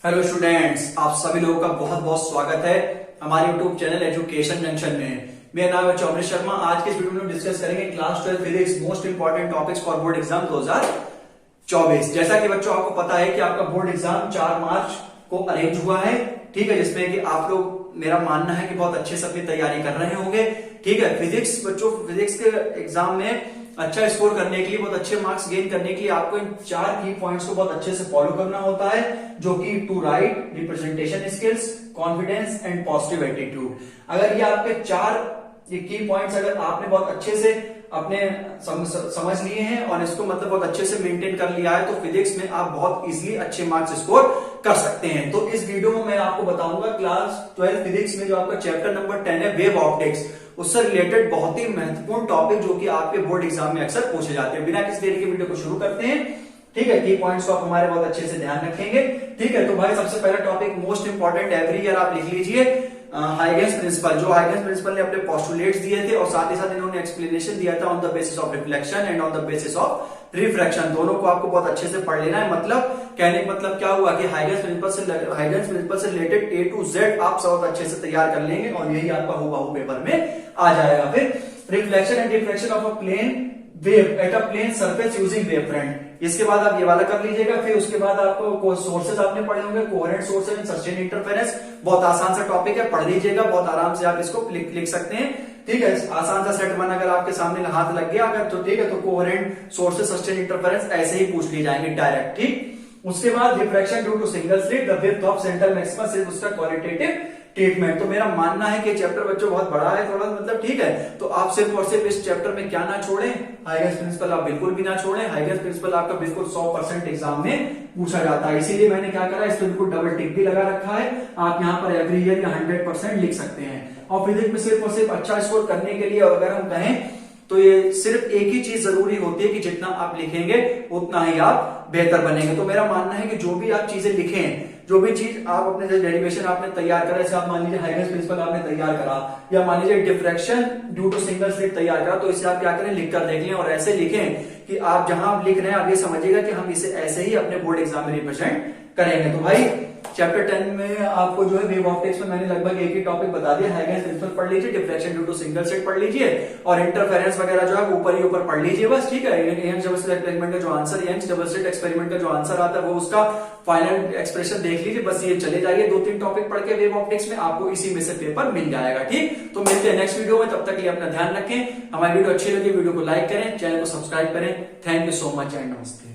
Hello students, आप सभी लोगों का बहुत बहुत स्वागत है हमारे यूट्यूब चैनल एजुकेशन जंक्शन में। मेरा नाम है चौमरी शर्मा। आज के इस वीडियो में हम डिस्कस करेंगे class 12 physics most important topics for board exam 2024। जैसा कि बच्चों आपको पता है कि आपका बोर्ड एग्जाम 4 मार्च को अरेंज हुआ है, ठीक है, जिसमें कि आप लोग, मेरा मानना है कि बहुत अच्छे से अपनी तैयारी कर रहे होंगे। ठीक है, फिजिक्स बच्चों, फिजिक्स के एग्जाम में अच्छा स्कोर करने के लिए, बहुत अच्छे मार्क्स गेन करने के लिए आपको इन 4 की पॉइंट्स को बहुत अच्छे से फॉलो करना होता है, जो कि to write, representation skills, confidence and positive attitude. अगर ये आपके 4 की पॉइंट्स अगर आपने बहुत अच्छे से अपने समझ लिए हैं और इसको मतलब बहुत अच्छे से मेंटेन कर लिया है, तो फिजिक्स में आप बहुत इजीली अच्छे मार्क्स स्कोर कर सकते हैं। तो इस वीडियो में मैं आपको बताऊंगा क्लास 12 फिजिक्स में जो आपका चैप्टर नंबर 10 है, वेव ऑप्टिक्स, उससे रिलेटेड बहुत ही महत्वपूर्ण टॉपिक जो कि आपके बोर्ड एग्जाम में अक्सर पूछे जाते हैं। बिना किसी देरी के वीडियो को शुरू करते हैं। ठीक है, की पॉइंट्स को आप हमारे बहुत अच्छे से ध्यान रखेंगे। ठीक है, तो भाई सबसे पहला topic most important every year आप लिख लीजिए, हाइगेंस प्रिंसिपल। जो हाइगेंस प्रिंसिपल ने अपने पोस्टुलेट्स दिए थे और साथ ही साथ इन्होंने एक्सप्लेनेशन दिया था on the basis of reflection and on the basis of refraction. दोनों को आपको बहुत अच्छे से पढ़ लेना है। मतलब कहने का मतलब क्या हुआ कि हाइगेंस प्रिंसिपल से रिलेटेड ए टू जेड आप सब बहुत अच्छे से तैयार कर लेंगे और यही आपका हूबहू पेपर में आ जाएगा। फिर reflection and refraction of a plane wave at a plane surface using wavefront, इसके बाद आप ये वाला कर लीजिएगा। फिर उसके बाद आपको सोर्सेज आपने पढ़े होंगे, coherent sources and sustain interference. बहुत आसान सा टॉपिक है, पढ़ लीजिएगा, बहुत आराम से आप इसको लिख सकते हैं। ठीक है, आसान सा सेट 1 अगर आपके सामने हाथ लग गया अगर तो ठीक है, तो कोहेरेंट सोर्सेज सस्टेन इंटरफेरेंस ऐसे ही पूछ लिए जाएंगे डायरेक्ट। ठीक, उसके बाद refraction due to single slit, the width of central maxima, सिर्फ उसका क्वालिटेटिव ट्रीटमेंट। तो मेरा मानना है कि चैप्टर बच्चों बहुत बड़ा है थोड़ा, मतलब ठीक है, तो आप सिर्फ और सिर्फ इस चैप्टर में क्या ना छोड़ें, हाइगेंस प्रिंसिपल आप बिल्कुल भी ना छोड़ें। हाइगेंस प्रिंसिपल आपका बिल्कुल 100% एग्जाम में पूछा जाता है, इसीलिए मैंने क्या करा, इस पर बिल्कुल डबल टिक भी लगा रखा है। आप यहाँ पर एवरी ईयर या 100% लिख सकते हैं। और फिजिक्स में सिर्फ और सिर्फ अच्छा स्कोर करने के लिए अगर हम कहें तो ये सिर्फ एक ही चीज जरूरी होती है कि जितना आप लिखेंगे उतना ही आप बेहतर बनेंगे। तो मेरा मानना है कि जो भी आप चीजें लिखें, जो भी चीज आप अपने डेरिवेशन आपने तैयार करा, जैसे आप मान लीजिए हाइगेंस प्रिंसिपल आपने तैयार करा, या मान लीजिए diffraction due to single slit तैयार करा, तो इसे आप क्या करें, लिख कर देख लें और ऐसे लिखें कि आप जहां लिख रहे हैं आप ये समझिएगा कि हम इसे ऐसे ही अपने बोर्ड एग्जाम में रिप्रेजेंट करेंगे। तो भाई चैप्टर 10 में आपको जो है वेव ऑप्टिक्स में मैंने लगभग एक ही टॉपिक बता दिया। हाइगेंस प्रिंसिपल पढ़ लीजिए, diffraction due to single slit पढ़ लीजिए और इंटरफेरेंस वगैरह जो है ऊपर ही ऊपर पढ़ लीजिए बस। ठीक है, यंग्स डबल स्लिट एक्सपेरिमेंट का जो answer, Young's double slit experiment का जो आंसर आता है वो उसका फाइनल एक्सप्रेशन देख लीजिए, बस ये चले जाइए। 2-3 टॉपिक पढ़ के वेव ऑप्टिक्स में आपको इसी में से पेपर मिल जाएगा। ठीक, तो मिलते हैं नेक्स्ट वीडियो में, तब तक के लिए अपना ध्यान रखें। हमारी वीडियो अच्छी लगी वीडियो को लाइक करें, चैनल को सब्सक्राइब करें। Thank you so much and नमस्ते।